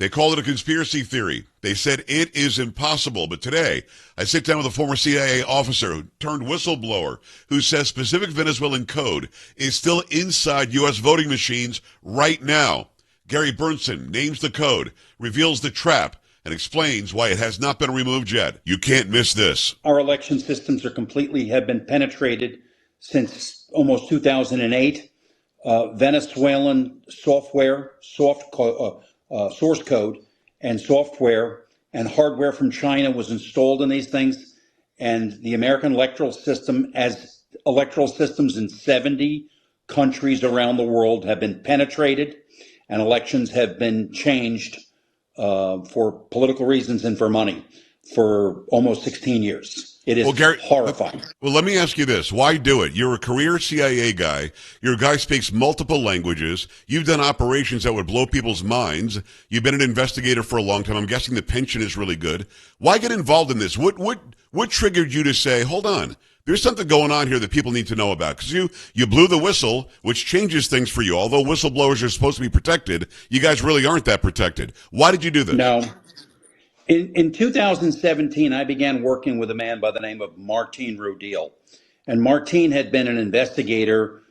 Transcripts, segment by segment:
They called it a conspiracy theory. They said it is impossible. But today, I sit down with a former CIA officer turned whistleblower who says specific Venezuelan code is still inside U.S. voting machines right now. Gary Berntsen names the code, reveals the trap, and explains why it has not been removed yet. You can't miss this. Our election systems have been penetrated since almost 2008. Venezuelan software, source code, and software and hardware from China was installed in these things. And the American electoral system, as electoral systems in 70 countries around the world, have been penetrated, and elections have been changed for political reasons and for money for almost 16 years. It is horrifying. Well, let me ask you this. Why do it? You're a career CIA guy. Your guy speaks multiple languages. You've done operations that would blow people's minds. You've been an investigator for a long time. I'm guessing the pension is really good. Why get involved in this? What triggered you to say, hold on, there's something going on here that people need to know about? Because you blew the whistle, which changes things for you. Although whistleblowers are supposed to be protected, you guys really aren't that protected. Why did you do this? No. In 2017, I began working with a man by the name of Martin Rodil. And Martin had been an investigator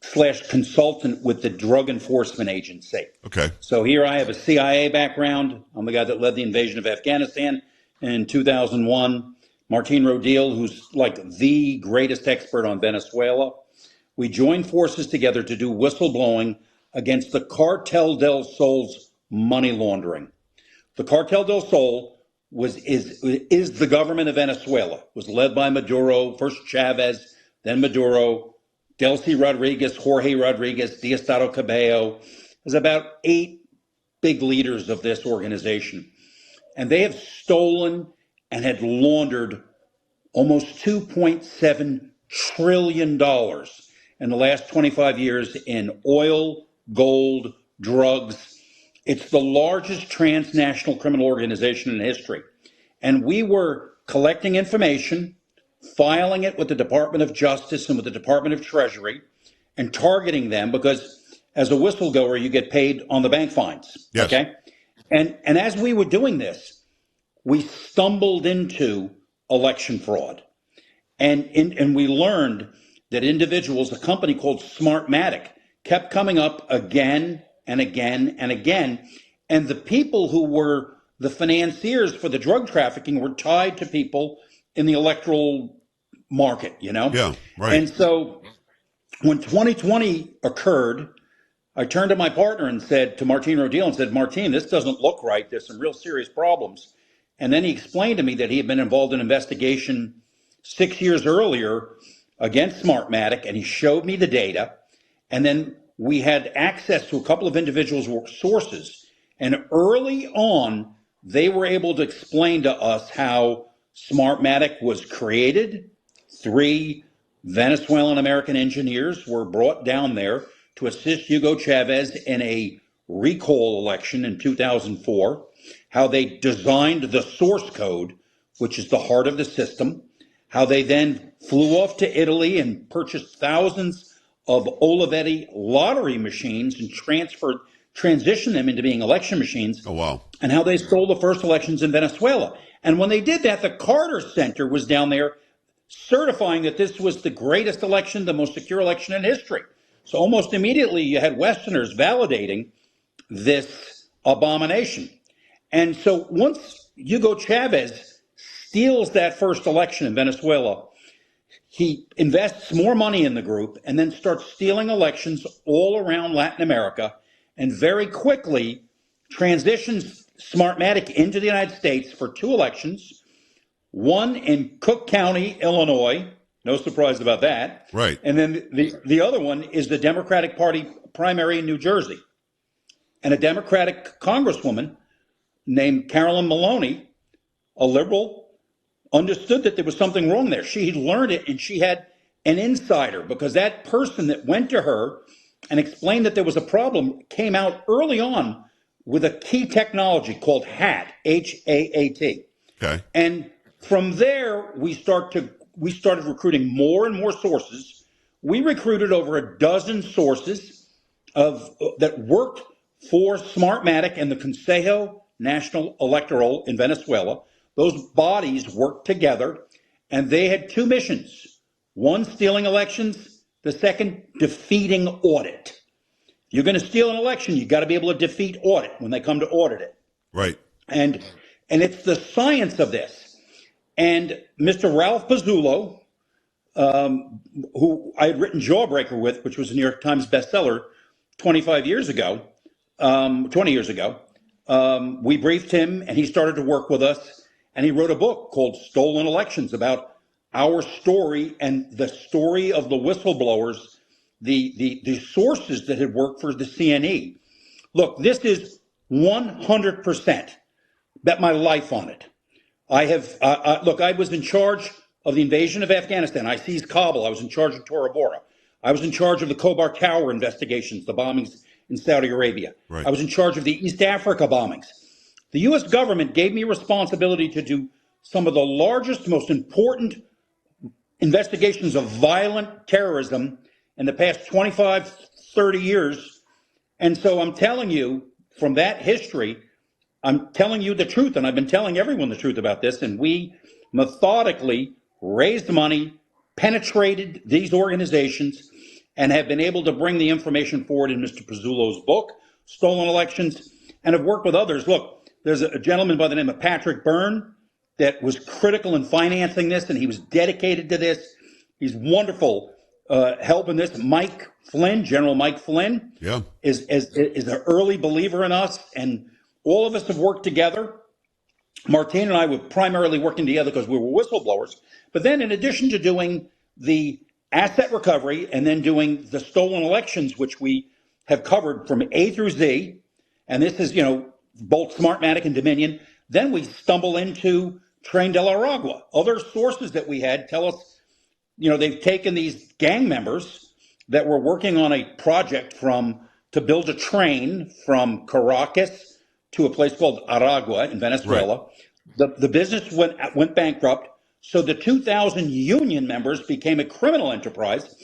/ consultant with the Drug Enforcement Agency. Okay. So here I have a CIA background. I'm the guy that led the invasion of Afghanistan in 2001. Martin Rodil, who's like the greatest expert on Venezuela. We joined forces together to do whistleblowing against the Cartel del Sol's money laundering. The Cartel del Sol is the government of Venezuela. It was led by Maduro, first Chávez, then Maduro, Delcy Rodriguez, Jorge Rodriguez, Diosdado Cabello. There's about 8 big leaders of this organization. And they have stolen and had laundered almost $2.7 trillion in the last 25 years in oil, gold, drugs. It's the largest transnational criminal organization in history. And we were collecting information, filing it with the Department of Justice and with the Department of Treasury, and targeting them because as a whistleblower, you get paid on the bank fines. Yes. Okay? And as we were doing this, we stumbled into election fraud. And we learned that individuals, a company called Smartmatic, kept coming up again and again and again. And the people who were the financiers for the drug trafficking were tied to people in the electoral market, you know? Yeah, right. And so when 2020 occurred, I turned to my partner and said to Martin Rodil and said, Martin, this doesn't look right. There's some real serious problems. And then he explained to me that he had been involved in an investigation 6 years earlier against Smartmatic, and he showed me the data. And then we had access to a couple of individuals' sources. And early on, they were able to explain to us how Smartmatic was created. 3 Venezuelan American engineers were brought down there to assist Hugo Chávez in a recall election in 2004. How they designed the source code, which is the heart of the system. How they then flew off to Italy and purchased thousands of Olivetti lottery machines and transitioned them into being election machines. Oh, wow. And how they stole the first elections in Venezuela. And when they did that, the Carter Center was down there certifying that this was the greatest election, the most secure election in history. So almost immediately you had Westerners validating this abomination. And so once Hugo Chávez steals that first election in Venezuela, he invests more money in the group and then starts stealing elections all around Latin America and very quickly transitions Smartmatic into the United States for 2 elections, one in Cook County, Illinois. No surprise about that. Right. And then the other one is the Democratic Party primary in New Jersey. And a Democratic congresswoman named Carolyn Maloney, a liberal, understood that there was something wrong there. She learned it, and she had an insider because that person that went to her and explained that there was a problem came out early on with a key technology called HAT, H-A-A-T. Okay. And from there, we started recruiting more and more sources. We recruited over a dozen sources that worked for Smartmatic and the Consejo Nacional Electoral in Venezuela. Those bodies worked together, and they had two missions. One, stealing elections. The second, defeating audit. You're going to steal an election, you got to be able to defeat audit when they come to audit it. Right. And it's the science of this. And Mr. Ralph Pizzulo, who I had written Jawbreaker with, which was a New York Times bestseller 20 years ago, we briefed him and he started to work with us. And he wrote a book called Stolen Elections about our story and the story of the whistleblowers, the sources that had worked for the CNE. Look, this is 100%. Bet my life on it. I have, look, I was in charge of the invasion of Afghanistan. I seized Kabul. I was in charge of Tora Bora. I was in charge of the Khobar Tower investigations, the bombings in Saudi Arabia. Right. I was in charge of the East Africa bombings. The U.S. government gave me responsibility to do some of the largest, most important investigations of violent terrorism in the past 25, 30 years. And so I'm telling you, from that history, I'm telling you the truth, and I've been telling everyone the truth about this, and we methodically raised money, penetrated these organizations, and have been able to bring the information forward in Mr. Pizzulo's book, Stolen Elections, and have worked with others. Look, there's a gentleman by the name of Patrick Byrne that was critical in financing this, and he was dedicated to this. He's wonderful helping this. Mike Flynn, General Mike Flynn, is an early believer in us, and all of us have worked together. Martine and I were primarily working together because we were whistleblowers. But then in addition to doing the asset recovery and then doing the stolen elections, which we have covered from A through Z, and this is, both Smartmatic and Dominion, then we stumble into Tren de la Aragua. Other sources that we had tell us, they've taken these gang members that were working on a project to build a train from Caracas to a place called Aragua in Venezuela. Right. The business went bankrupt. So the 2,000 union members became a criminal enterprise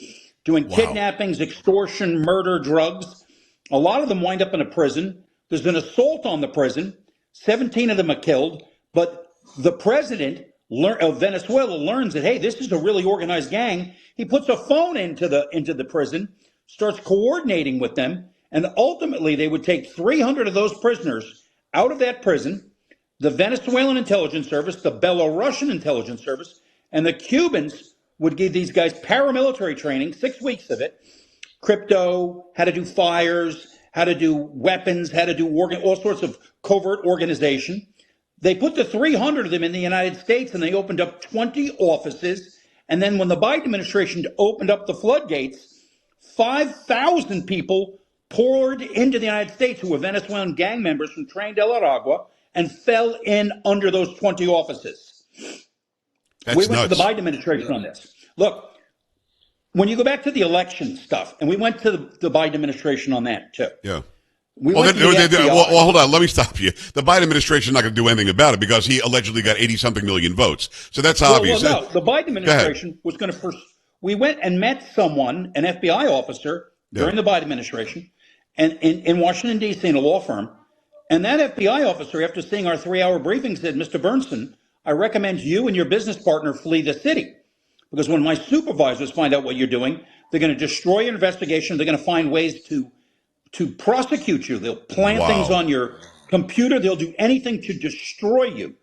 doing kidnappings, extortion, murder, drugs. A lot of them wind up in a prison. There's an assault on the prison. 17 of them are killed. But the president of Venezuela learns that, hey, this is a really organized gang. He puts a phone into the prison, starts coordinating with them, and ultimately they would take 300 of those prisoners out of that prison. The Venezuelan intelligence service, the Belarusian intelligence service, and the Cubans would give these guys paramilitary training, 6 weeks of it, crypto, how to do fires, how to do weapons, how to do all sorts of covert organization. They put the 300 of them in the United States, and they opened up 20 offices. And then when the Biden administration opened up the floodgates, 5,000 people poured into the United States who were Venezuelan gang members from Tren de la Aragua and fell in under those 20 offices. That's we went nuts. to the Biden administration on this. Look, when you go back to the election stuff, and we went to the Biden administration on that too. Yeah. Well, hold on. Let me stop you. The Biden administration is not going to do anything about it because he allegedly got 80-something million votes. So that's obvious. Well, no, the Biden administration was going to first. We went and met someone, an FBI officer, during the Biden administration, and in Washington, D.C., in a law firm. And that FBI officer, after seeing our 3-hour briefing, said, Mr. Berntsen, I recommend you and your business partner flee the city. Because when my supervisors find out what you're doing, they're going to destroy your investigation. They're going to find ways to prosecute you. They'll plant things on your computer. They'll do anything to destroy you.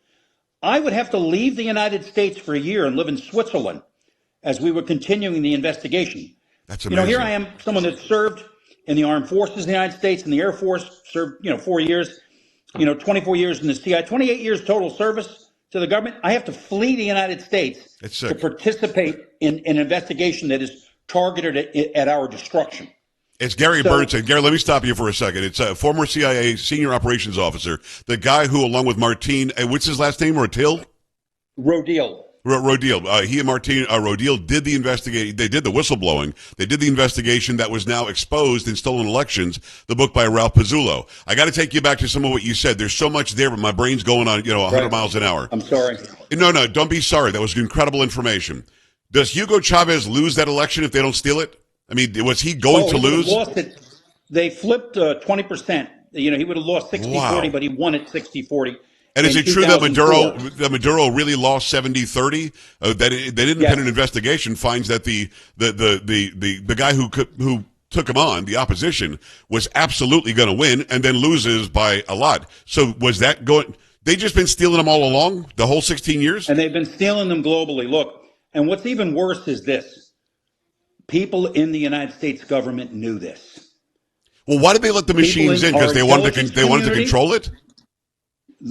I would have to leave the United States for a year and live in Switzerland as we were continuing the investigation. That's amazing. Here I am, someone that served in the armed forces of the United States, in the Air Force, served, 4 years, 24 years in the CIA, 28 years total service to the government. I have to flee the United States to participate in an investigation that is targeted at our destruction. It's Gary Berntsen. Gary, let me stop you for a second. It's a former CIA senior operations officer, the guy who, along with Martine, what's his last name, Rodil? Rodil. He and Martine Rodil did the investigation. They did the whistleblowing. They did the investigation that was now exposed in Stolen Elections, the book by Ralph Pizzulo. I got to take you back to some of what you said. There's so much there, but my brain's going on, 100 miles an hour. I'm sorry. No, don't be sorry. That was incredible information. Does Hugo Chávez lose that election if they don't steal it? I mean, was he going to lose? Lost it. They flipped 20% He would have lost 60-40, Wow. but he won it 60-40 And is in it true that 2004. Maduro really lost 70-30? That an independent Yes. investigation finds that the guy who took him on, the opposition, was absolutely going to win and then loses by a lot. So was that going? They just been stealing them all along, the whole 16 years? And they've been stealing them globally. Look, and what's even worse is this. People in the United States government knew this. Well, why did they let the People machines in? in Because our they wanted intelligence to community, control it?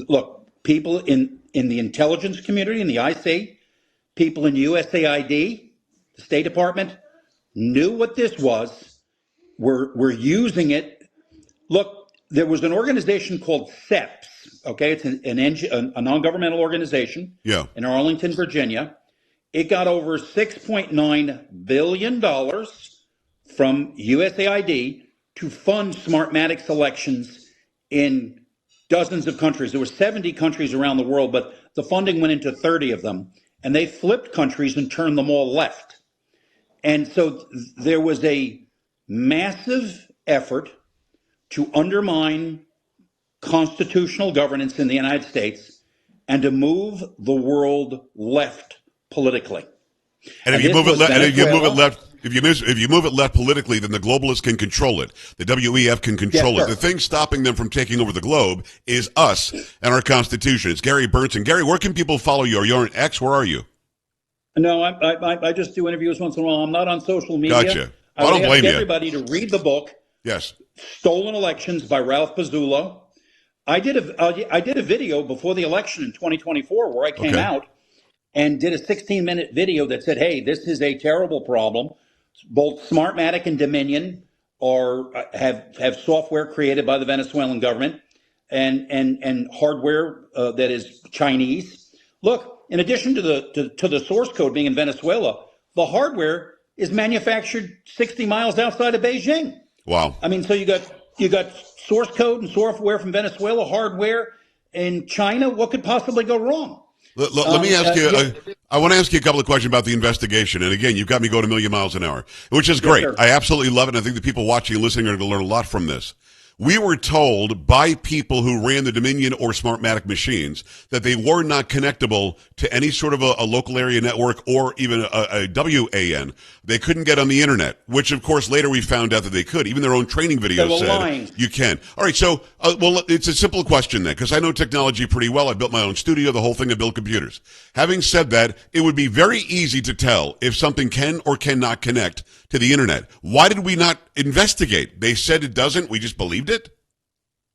look, people in the intelligence community, in the IC, people in USAID, the State Department, knew what this was. We're using it. Look, there was an organization called SEPS. Okay, it's a non-governmental organization Yeah. in Arlington, Virginia. It got over $6.9 billion from USAID to fund Smartmatic selections in dozens of countries. There were 70 countries around the world, but the funding went into 30 of them, and they flipped countries and turned them all left. And so there was a massive effort to undermine constitutional governance in the United States and to move the world left politically. And if And you this move it, was and if you move it Venezuela. left, if you move it left politically, then the globalists can control it. The WEF can control Yes, it. sir. The thing stopping them from taking over the globe is us and our Constitution. It's Gary Berntsen. Gary, where can people follow you? Are you on X? Where are you? No, I just do interviews once in a while. I'm not on social media. Gotcha. I I would don't ask blame you. everybody to read the book, Yes. Stolen Elections by Ralph Pizzulo. I did a video before the election in 2024 where I came Okay. out and did a 16-minute video that said, hey, this is a terrible problem. Both Smartmatic and Dominion have software created by the Venezuelan government and hardware that is Chinese. Look, in addition to the source code being in Venezuela, the hardware is manufactured 60 miles outside of Beijing. Wow. I mean, so you got source code and software from Venezuela, hardware in China. What could possibly go wrong? Let me ask you. Yeah. I want to ask you a couple of questions about the investigation. And again, you've got me going a million miles an hour, which is great. Sir. I absolutely love it. And I think the people watching and listening are going to learn a lot from this. We were told by people who ran the Dominion or Smartmatic machines that they were not connectable to any sort of a local area network or even a WAN. They couldn't get on the internet, which of course later we found out that they could. Even their own training videos said lying. you can. All right, so well, it's a simple question then, because I know technology pretty well. I built my own studio, the whole thing. I built computers. Having said that, it would be very easy to tell if something can or cannot connect to the internet. Why did we not investigate? They said it doesn't. We just believed it.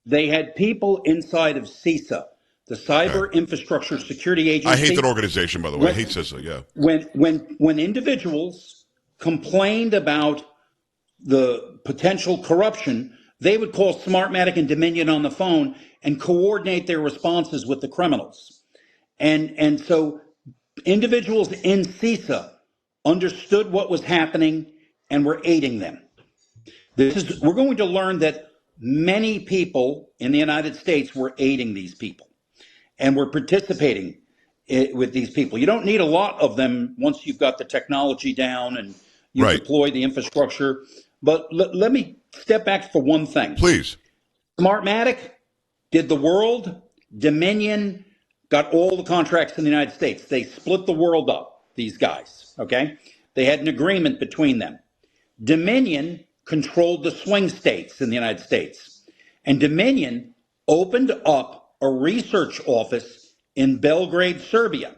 They had people inside of CISA, the Cyber Infrastructure Security Agency. I hate that organization, by the way. I hate CISA, yeah. When individuals complained about the potential corruption, they would call Smartmatic and Dominion on the phone and coordinate their responses with the criminals. And so individuals in CISA understood what was happening and were aiding them. We're going to learn that many people in the United States were aiding these people and were participating with these people. You don't need a lot of them once you've got the technology down and you deploy the infrastructure. But let me step back for one thing. Please. Smartmatic did the world. Dominion got all the contracts in the United States. They split the world up, these guys, okay? They had an agreement between them. Dominion controlled the swing states in the United States. And Dominion opened up a research office in Belgrade, Serbia.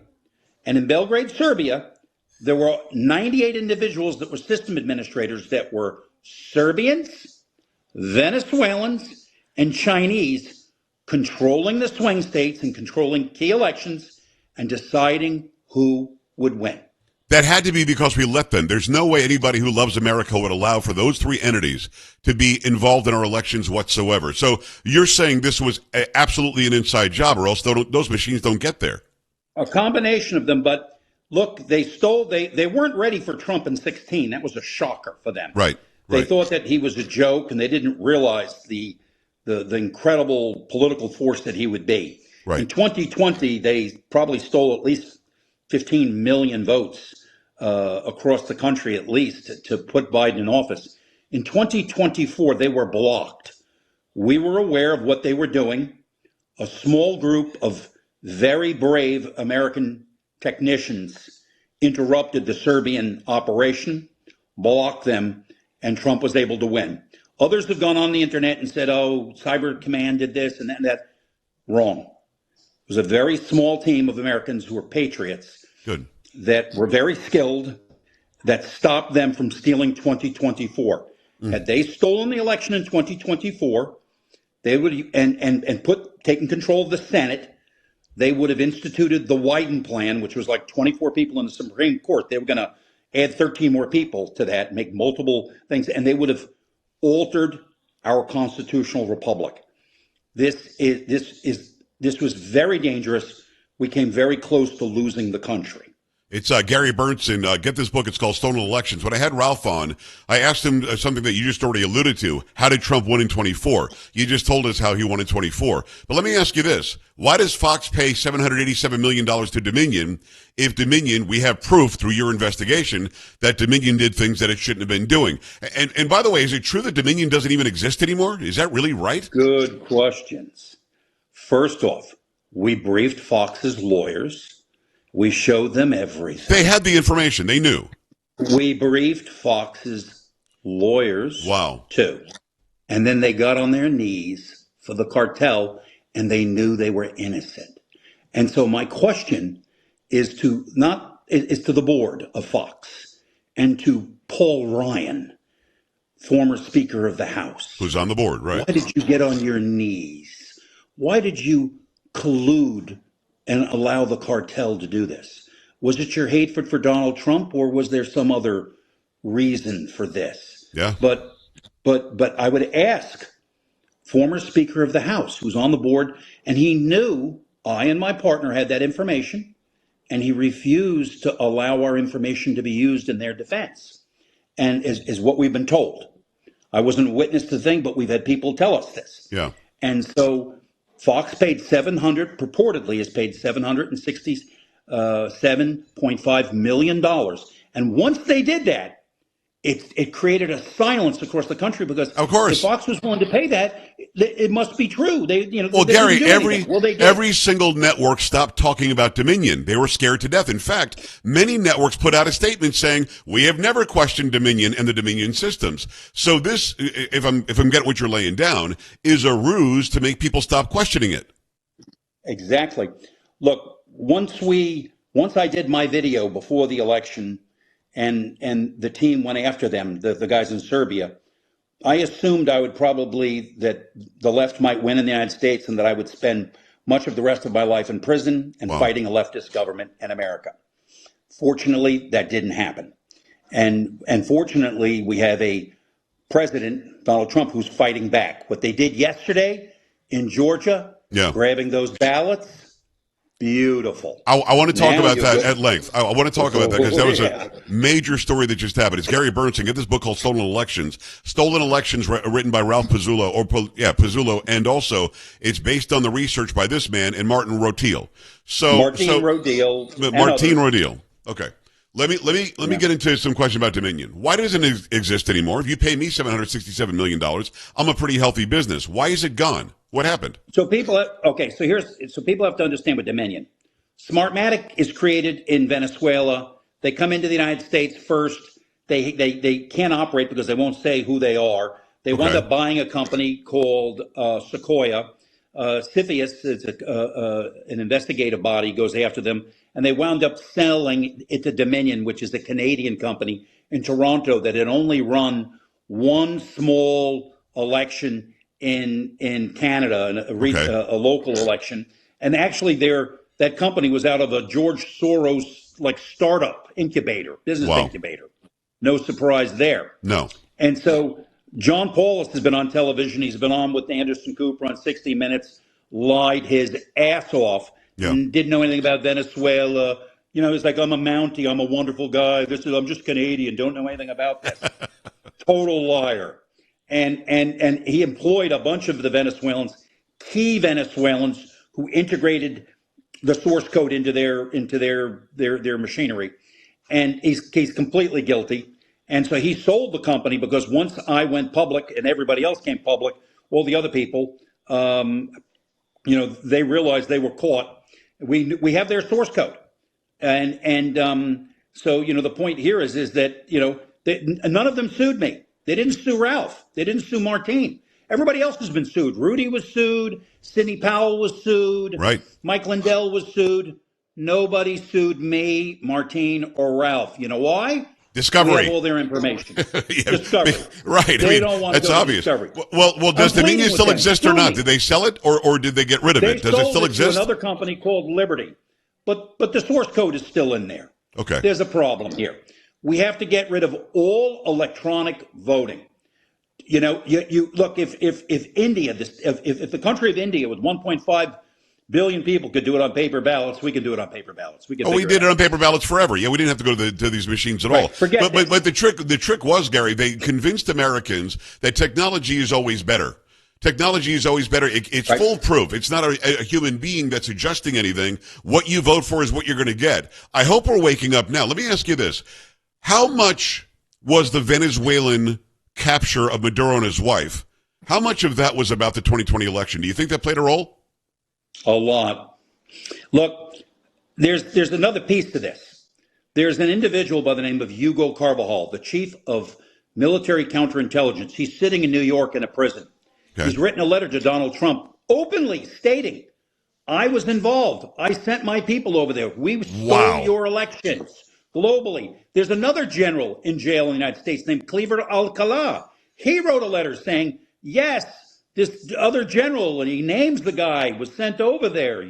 And in Belgrade, Serbia, there were 98 individuals that were system administrators that were Serbians, Venezuelans, and Chinese, controlling the swing states and controlling key elections and deciding who would win. That had to be because we let them. There's no way anybody who loves America would allow for those three entities to be involved in our elections whatsoever. So you're saying this was absolutely an inside job, or else those machines don't get there. A combination of them, but look, they weren't ready for Trump in 2016. That was a shocker for them. Right. They thought that he was a joke, and they didn't realize the incredible political force that he would be. Right. In 2020, they probably stole at least 15 million votes across the country, at least, to put Biden in office. In 2024, they were blocked We were aware of what they were doing. A small group of very brave American technicians interrupted the Serbian operation, blocked them, and Trump was able to win. Others have gone on the internet and said, oh, Cyber Command did this and that and that. Wrong. It was a very small team of Americans who were patriots. Good. That were very skilled, that stopped them from stealing 2024. Had they stolen the election in 2024, they would taken control of the Senate. They would have instituted the Wyden plan, which was like 24 people in the Supreme Court. They were going to add 13 more people to that, make multiple things, and they would have altered our constitutional republic. This was very dangerous. We came very close to losing the country. It's Gary Berntsen. Get this book. It's called Stolen Elections. When I had Ralph on, I asked him something that you just already alluded to. How did Trump win in 24? You just told us how he won in 24. But let me ask you this. Why does Fox pay $787 million to Dominion if Dominion, we have proof through your investigation that Dominion did things that it shouldn't have been doing? And by the way, is it true that Dominion doesn't even exist anymore? Is that really right? Good questions. First off, we briefed Fox's lawyers. We showed them everything. They had the information. They knew. We briefed Fox's lawyers, too. And then they got on their knees for the cartel, and they knew they were innocent. And so my question is to the board of Fox and to Paul Ryan, former Speaker of the House. Who's on the board, right? Why did you get on your knees? Why did you collude and allow the cartel to do this? Was it your hatred for Donald Trump, or was there some other reason for this? Yeah. But I would ask former Speaker of the House, who's on the board, and he knew I and my partner had that information, and he refused to allow our information to be used in their defense, and is what we've been told. I wasn't a witness to the thing, but we've had people tell us this. Yeah. And so Fox purportedly has paid $767.5 million. And once they did that, it created a silence across the country, because of course, if Fox was willing to pay that, it must be true. Well, Gary, every single network stopped talking about Dominion. They were scared to death. In fact, many networks put out a statement saying, we have never questioned Dominion and the Dominion systems. So this, if I'm getting what you're laying down, is a ruse to make people stop questioning it. Exactly. Look, once I did my video before the election, and the team went after them, the guys in Serbia, I assumed that the left might win in the United States, and that I would spend much of the rest of my life in prison and fighting a leftist government in America. Fortunately, that didn't happen. And fortunately, we have a president, Donald Trump, who's fighting back. What they did yesterday in Georgia, grabbing those ballots, beautiful. I want to talk about that at length. I want to talk about that, because that was a major story that just happened. It's Gary Berntsen. Get this book called Stolen Elections. Stolen Elections, written by Ralph Pizzullo, Pizzullo, and also it's based on the research by this man and Martin Rotil. Martin Rotil. Okay. Let me get into some question about Dominion. Why doesn't it exist anymore? If you pay me $767 million, I'm a pretty healthy business. Why is it gone? What happened? So people have to understand with Dominion. Smartmatic is created in Venezuela. They come into the United States first. They can't operate because they won't say who they are. They wound up buying a company called Sequoia. CFIUS is an investigative body, goes after them, and they wound up selling it to Dominion, which is a Canadian company in Toronto that had only run one small election in Canada, a local election. And actually that company was out of a George Soros startup business incubator. No surprise there. No. And so John Paulus has been on television. He's been on with Anderson Cooper on 60 Minutes, lied his ass off, and didn't know anything about Venezuela. He's like, I'm a Mountie. I'm a wonderful guy. I'm just Canadian. Don't know anything about this. Total liar. And he employed a bunch of the key Venezuelans, who integrated the source code into their machinery. And he's completely guilty. And so he sold the company, because once I went public and everybody else came public, all the other people, they realized they were caught. We have their source code, so the point here is that none of them sued me. They didn't sue Ralph. They didn't sue Martine. Everybody else has been sued. Rudy was sued. Sidney Powell was sued. Right. Mike Lindell was sued. Nobody sued me, Martine, or Ralph. You know why? Discovery. We have all their information. Yeah, Discovery. Right. They don't want to that's go to obvious. Discovery. Well, does Dominion still exist or not? Did they sell it or did they get rid of it? Does it still exist? To another company called Liberty. But the source code is still in there. Okay. There's a problem here. We have to get rid of all electronic voting. You look, if India, if the country of India with 1.5 billion people could do it on paper ballots, we can do it on paper ballots. We did it on paper ballots forever. Yeah, we didn't have to go to these machines at all. But the trick was, Gary, they convinced Americans that technology is always better. Technology is always better. It's right. Foolproof. It's not a human being that's adjusting anything. What you vote for is what you're going to get. I hope we're waking up now. Let me ask you this. How much was the Venezuelan capture of Maduro and his wife? How much of that was about the 2020 election? Do you think that played a role? A lot. Look, there's another piece to this. There's an individual by the name of Hugo Chávez, the chief of military counterintelligence. He's sitting in New York in a prison. Okay. He's written a letter to Donald Trump openly stating, I was involved. I sent my people over there. We stole your elections globally. There's another general in jail in the United States named Cleaver Alcala. He wrote a letter saying, yes, this other general, and he names the guy, was sent over there,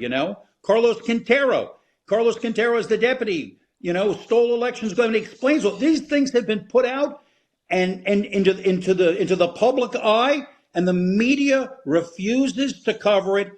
Carlos Quintero. Carlos Quintero is the deputy, stole elections. And he explains what these things have been put out and into the public eye, and the media refuses to cover it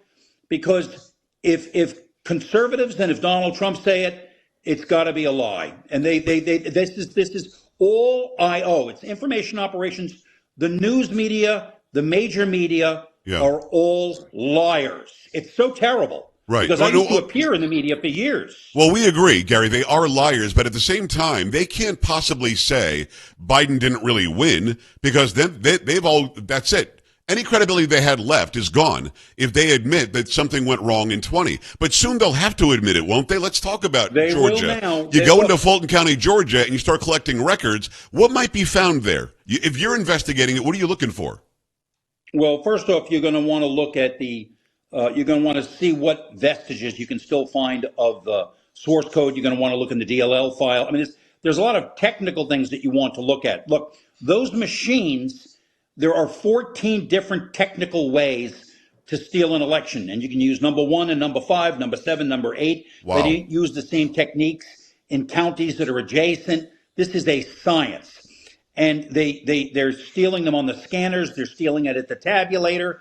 because if conservatives and if Donald Trump say it, it's got to be a lie. And this is all I.O. It's information operations. The news media, the major media are all liars. It's so terrible. Right. Because I used to appear in the media for years. Well, we agree, Gary. They are liars, but at the same time, they can't possibly say Biden didn't really win because then that's it. Any credibility they had left is gone if they admit that something went wrong in 20. But soon they'll have to admit it, won't they? Let's talk about they Georgia. Will now. You go into Fulton County, Georgia, and you start collecting records. What might be found there? If you're investigating it, what are you looking for? Well, first off, you're going to want to look at you're going to want to see what vestiges you can still find of the source code. You're going to want to look in the DLL file. I mean, there's a lot of technical things that you want to look at. Look, those machines, there are 14 different technical ways to steal an election. And you can use number 1 and number 5, number 7, number 8. Wow. They use the same techniques in counties that are adjacent. This is a science. And they're stealing them on the scanners. They're stealing it at the tabulator.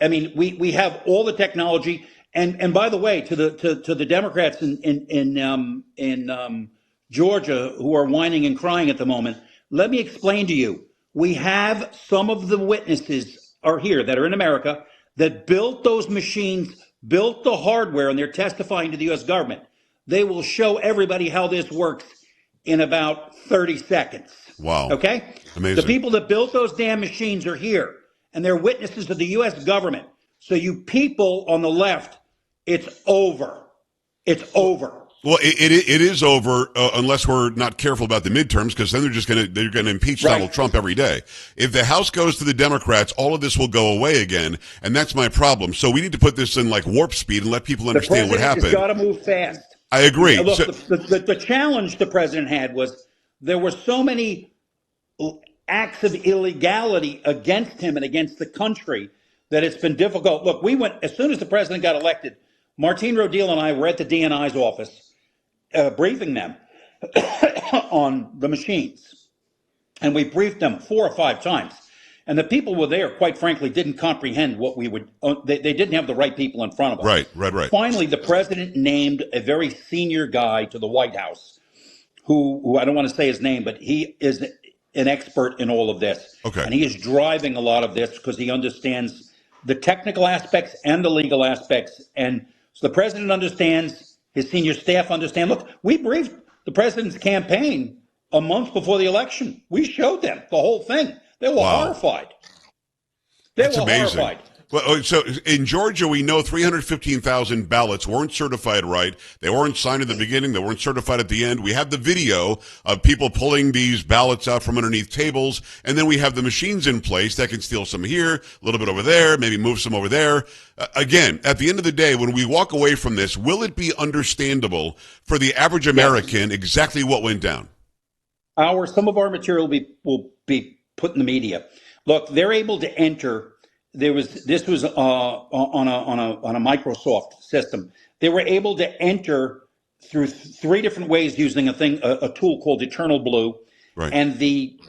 I mean, we have all the technology. And by the way, to the Democrats in Georgia who are whining and crying at the moment, let me explain to you. We have some of the witnesses are here that are in America that built those machines, built the hardware, and they're testifying to the U.S. government. They will show everybody how this works in about 30 seconds. Wow. Okay? Amazing. The people that built those damn machines are here, and they're witnesses to the U.S. government. So you people on the left, it's over. It's over. Well, it is over unless we're not careful about the midterms, because then they're gonna impeach Donald Trump every day. If the House goes to the Democrats, all of this will go away again, and that's my problem. So we need to put this in like warp speed and let people understand what happened. The president has got to move fast. I agree. Look, the challenge the president had was there were so many acts of illegality against him and against the country that it's been difficult. Look, we went as soon as the president got elected. Martine Rodil and I were at the DNI's office. Briefing them on the machines. And we briefed them 4 or 5 times. And the people were there, quite frankly, didn't comprehend what we would, they didn't have the right people in front of us. Right. Finally, the president named a very senior guy to the White House, who I don't want to say his name, but he is an expert in all of this. Okay. And he is driving a lot of this because he understands the technical aspects and the legal aspects. And so the president understands. His senior staff understand. Look, we briefed the president's campaign a month before the election. We showed them the whole thing. They were horrified. They That's were amazing. horrified. Well, so in Georgia, we know 315,000 ballots weren't certified right. They weren't signed at the beginning. They weren't certified at the end. We have the video of people pulling these ballots out from underneath tables. And then we have the machines in place that can steal some here, a little bit over there, maybe move some over there. Again, at the end of the day, when we walk away from this, will it be understandable for the average American exactly what went down? Some of our material will be put in the media. Look, they're able to enter. This was on a Microsoft system. They were able to enter through three different ways using a tool called Eternal Blue, Right. and the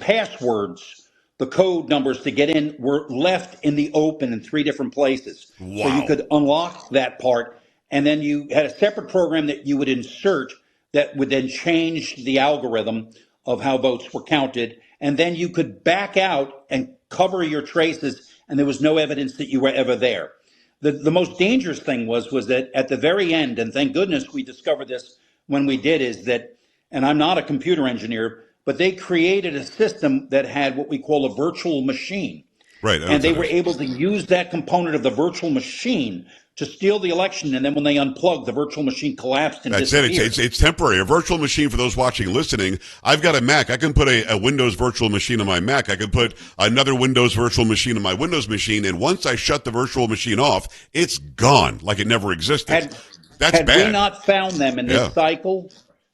passwords, the code numbers to get in were left in the open in three different places. Wow. So you could unlock that part, and then you had a separate program that you would insert that would then change the algorithm of how votes were counted, and then you could back out and cover your traces, and there was no evidence that you were ever there. The most dangerous thing was that at the very end, and thank goodness we discovered this when we did, is that, and I'm not a computer engineer, but they created a system that had what we call a virtual machine. Right. And they were able to use that component of the virtual machine to steal the election, and then when they unplugged, the virtual machine collapsed and disappeared. It's temporary. A virtual machine, for those watching and listening, I've got a Mac. I can put a Windows virtual machine on my Mac. I can put another Windows virtual machine on my Windows machine, and once I shut the virtual machine off, it's gone, like it never existed. That's bad. Had we not found them in this cycle,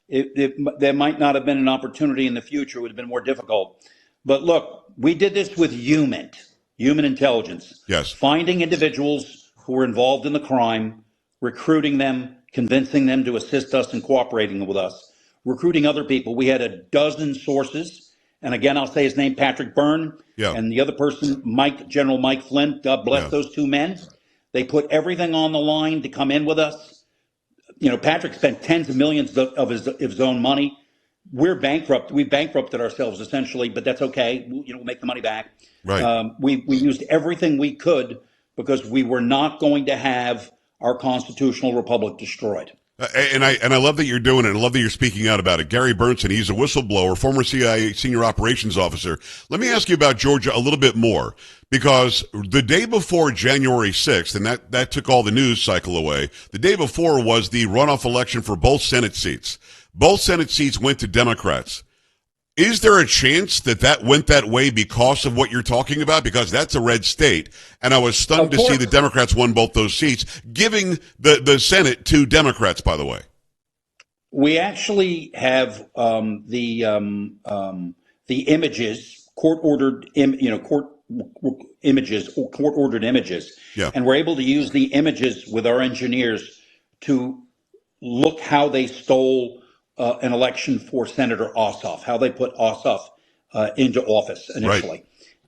there might not have been an opportunity in the future. It would have been more difficult. But look, we did this with human intelligence. Yes. Finding individuals who were involved in the crime, recruiting them, convincing them to assist us and cooperating with us, recruiting other people. We had a dozen sources. And again, I'll say his name, Patrick Byrne, and the other person, General Mike Flint. God bless those two men. They put everything on the line to come in with us. You know, Patrick spent tens of millions of his own money. We're bankrupt. We bankrupted ourselves essentially, but that's okay. We'll make the money back. Right. We used everything we could because we were not going to have our constitutional republic destroyed. And I love that you're doing it. I love that you're speaking out about it. Gary Berntsen, he's a whistleblower, former CIA senior operations officer. Let me ask you about Georgia a little bit more, because the day before January 6th, and that took all the news cycle away, the day before was the runoff election for both Senate seats. Both Senate seats went to Democrats. Is there a chance that went that way because of what you're talking about? Because that's a red state. And I was stunned to see the Democrats won both those seats, giving the Senate to Democrats, by the way. We actually have the images, court-ordered images, and we're able to use the images with our engineers to look how they stole an election for Senator Ossoff, how they put Ossoff into office initially.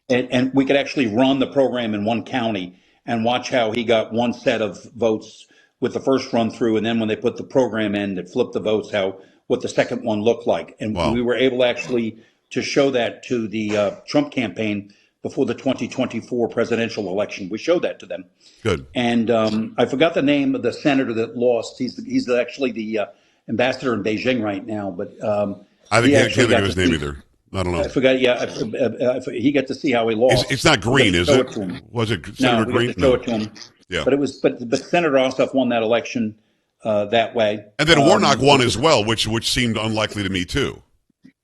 Right. And we could actually run the program in one county and watch how he got one set of votes with the first run through, and then when they put the program in, it flipped the votes, what the second one looked like. And we were able actually to show that to the Trump campaign before the 2024 presidential election. We showed that to them. Good. And I forgot the name of the senator that lost. He's actually the ambassador in Beijing right now, but I can't think of his name either. I don't know. I forgot. Yeah, he got to see how he lost. It's not Green, is it? Was it Senator Green? No, we got to show it to him. Yeah, but Senator Ossoff won that election that way. And then Warnock won as well, which seemed unlikely to me too.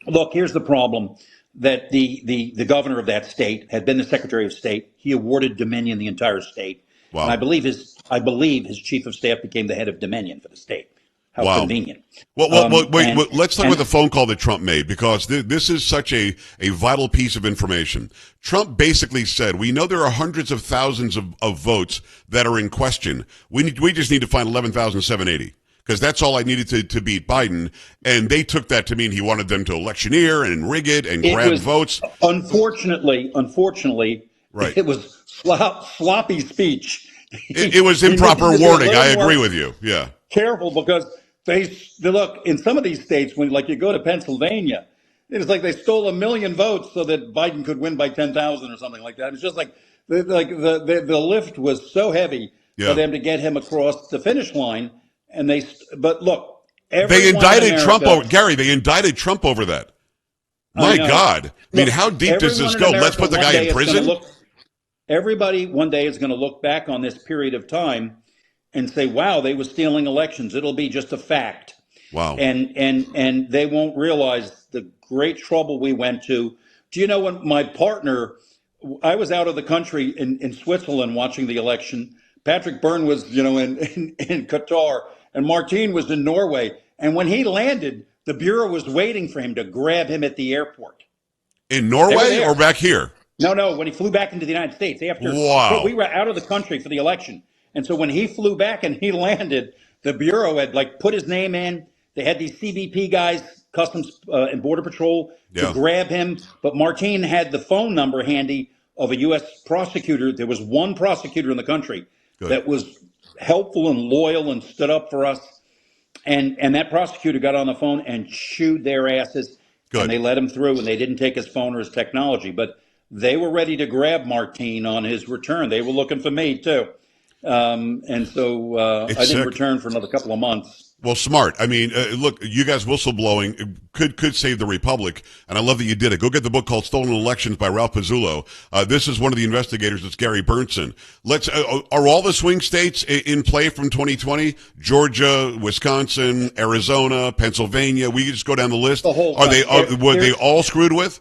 Look, here's the problem: that the governor of that state had been the Secretary of State. He awarded Dominion the entire state. Wow. And I believe his chief of staff became the head of Dominion for the state. How convenient. Well, wait, let's talk about the phone call that Trump made, because this is such a vital piece of information. Trump basically said, we know there are hundreds of thousands of votes that are in question. We just need to find 11,780, because that's all I needed to beat Biden. And they took that to mean he wanted them to electioneer and rig it and grab votes. Unfortunately, right. It was sloppy speech. It was improper wording. I agree with you. Yeah. Careful, because they look in some of these states, when like you go to Pennsylvania, it's like they stole 1 million votes so that Biden could win by 10,000 or something like that. It's just like the lift was so heavy for them to get him across the finish line. And but look, they indicted Trump over Gary. They indicted Trump over that. I My know. God. I mean, Look, how deep does this everyone in go? Let's America put the one guy day in is going to prison? look. Everybody one day is going to look back on this period of time and say, "Wow, they were stealing elections." It'll be just a fact, Wow. and they won't realize the great trouble we went to. Do you know when my partner? I was out of the country in Switzerland watching the election. Patrick Byrne was, in Qatar, and Martine was in Norway. And when he landed, the bureau was waiting for him to grab him at the airport. In They were Norway or there. back here? No, when he flew back into the United States after we Wow. were out of the country for the election. And so when he flew back and he landed, the Bureau had like put his name in. They had these CBP guys, Customs and Border Patrol, to Yeah. grab him. But Martine had the phone number handy of a U.S. prosecutor. There was one prosecutor in the country Good. that was helpful and loyal and stood up for us. And that prosecutor got on the phone and chewed their asses, and Good. they let him through, and they didn't take his phone or his technology. But they were ready to grab Martine on his return. They were looking for me too, and so It's I didn't sick. return for another couple of months. Well, smart. I mean, look, you guys whistleblowing could save the republic, and I love that you did it. Go get the book called "Stolen Elections" by Ralph Pizzullo. This is one of the investigators. It's Gary Berntsen. Let's. Are all the swing states in play from 2020? Georgia, Wisconsin, Arizona, Pennsylvania. We just go down the list. The whole Are they? thing. Were they all screwed with?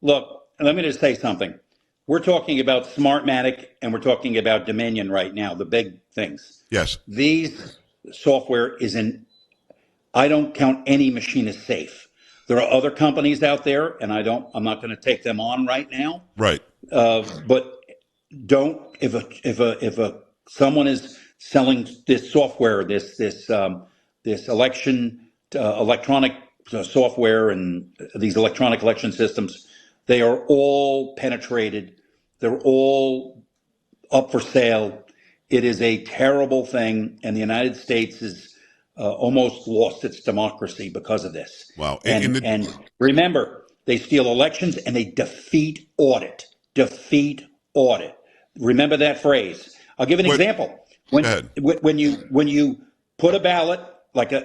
Look, let me just say something. We're talking about Smartmatic and we're talking about Dominion right now, the big things. Yes. These software is in, I don't count any machine as safe. There are other companies out there, and I'm not going to take them on right now. Right. But don't, if someone is selling this software, this electronic software and these electronic election systems, they are all penetrated. They're all up for sale. It is a terrible thing, and the United States has almost lost its democracy because of this. Wow. And remember, they steal elections and they defeat audit. Defeat audit. Remember that phrase. I'll give an example. Go ahead. When you put a ballot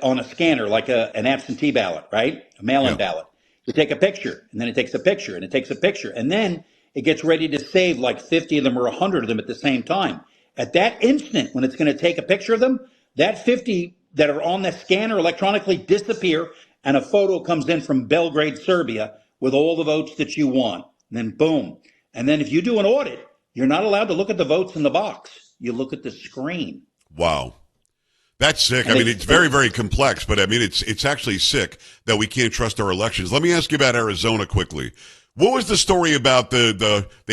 on a scanner, like an absentee ballot, right? A mail-in Yeah. ballot. You take a picture, and then it takes a picture, and it takes a picture, and then it gets ready to save like 50 of them or 100 of them at the same time. At that instant, when it's going to take a picture of them, that 50 that are on the scanner electronically disappear, and a photo comes in from Belgrade, Serbia, with all the votes that you want. And then boom. And then if you do an audit, you're not allowed to look at the votes in the box. You look at the screen. Wow. That's sick. And I mean, it's very, very complex, but I mean, it's actually sick that we can't trust our elections. Let me ask you about Arizona quickly. What was the story about they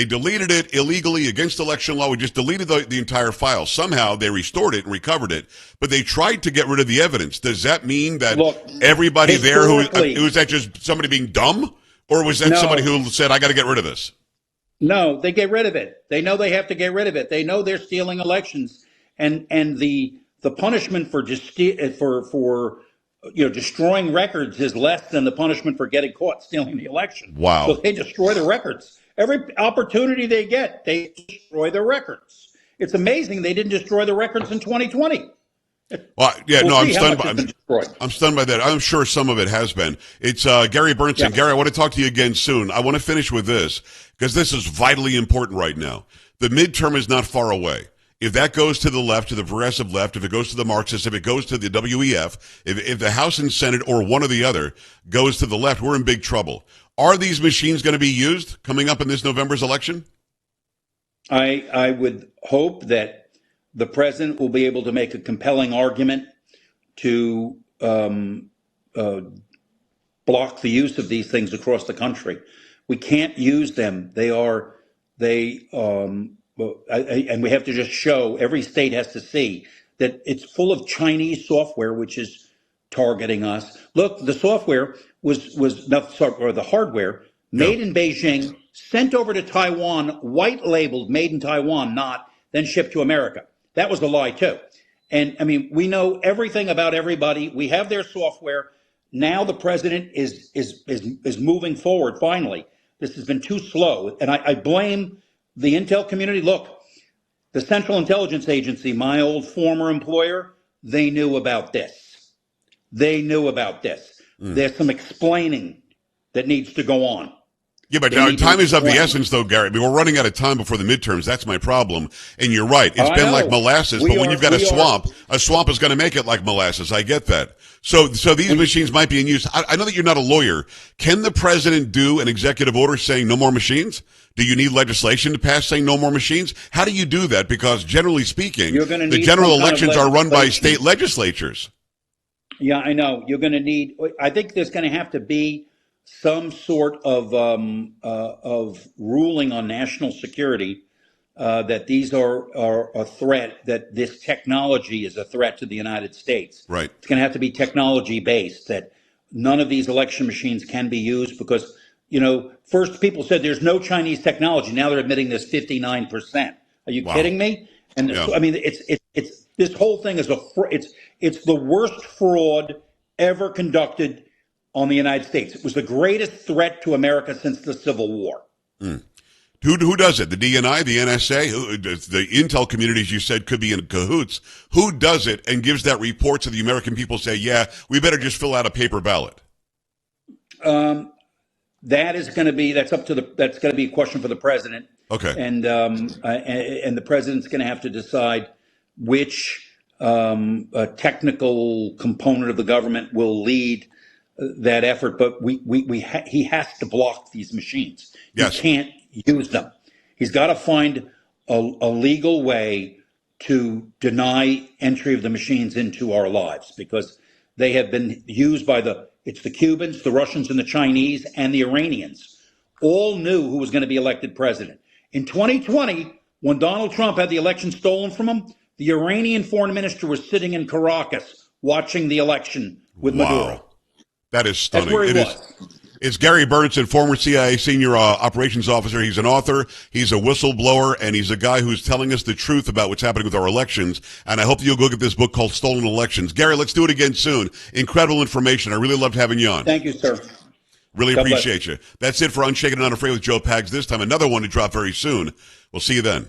deleted it illegally against election law? We just deleted the entire file. Somehow they restored it and recovered it, but they tried to get rid of the evidence. Does that mean that everybody there was that just somebody being dumb, or was that somebody who said, I got to get rid of this? No, they get rid of it. They know they have to get rid of it. They know they're stealing elections, and the punishment for destroying records is less than the punishment for getting caught stealing the election. Wow. So they destroy the records. Every opportunity they get, they destroy the records. It's amazing they didn't destroy the records in 2020. Well, yeah, we'll no, I'm stunned by I'm stunned by that. I'm sure some of it has been. It's Gary Berntsen. Yeah. Gary, I want to talk to you again soon. I want to finish with this because this is vitally important right now. The midterm is not far away. If that goes to the left, to the progressive left, if it goes to the Marxists, if it goes to the WEF, if the House and Senate or one or the other goes to the left, we're in big trouble. Are these machines going to be used coming up in this November's election? I would hope that the president will be able to make a compelling argument to block the use of these things across the country. We can't use them. And we have to just show, every state has to see that it's full of Chinese software, which is targeting us. Look, the software was not, or the hardware made in Beijing, sent over to Taiwan, white labeled, made in Taiwan, not then shipped to America. That was a lie too. And I mean, we know everything about everybody. We have their software. Now the president is moving forward. Finally, this has been too slow, and I blame the intel community. Look, the Central Intelligence Agency, my old former employer, they knew about this. They knew about this. There's some explaining that needs to go on. Yeah, but now time is of the essence, though, Gary. I mean, we're running out of time before the midterms. That's my problem. And you're right. It's been like molasses, but when you've got a swamp is going to make it like molasses. I get that. So these machines might be in use. I know that you're not a lawyer. Can the president do an executive order saying no more machines? Do you need legislation to pass saying no more machines? How do you do that? Because generally speaking, the general elections are run by state legislatures. Yeah, I know. You're going to need, I think there's going to have to be some sort of ruling on national security that these are a threat, that this technology is a threat to the United States. Right. It's going to have to be technology based, that none of these election machines can be used because, first people said there's no Chinese technology. Now they're admitting there's 59%. Are you kidding me? And yeah. So, I mean, it's this whole thing is it's the worst fraud ever conducted on the United States. It was the greatest threat to America since the Civil War. Mm. Who does it? The DNI, the NSA, the intel communities you said could be in cahoots. Who does it and gives that report to the American people? Say, yeah, we better just fill out a paper ballot. That's going to be a question for the president. Okay. And the president's going to have to decide which technical component of the government will lead that effort, but he has to block these machines. Yes. He can't use them. He's got to find a legal way to deny entry of the machines into our lives, because they have been used by the Cubans, the Russians, and the Chinese, and the Iranians. All knew who was going to be elected president. In 2020, when Donald Trump had the election stolen from him, the Iranian foreign minister was sitting in Caracas watching the election with Maduro. That is stunning. That's where he was. It's Gary Berntsen, former CIA senior operations officer. He's an author, he's a whistleblower, and he's a guy who's telling us the truth about what's happening with our elections. And I hope you'll go get this book called Stolen Elections. Gary, let's do it again soon. Incredible information. I really loved having you on. Thank you, sir. Really appreciate you. That's it for Unshaken and Unafraid with Joe Pags this time. Another one to drop very soon. We'll see you then.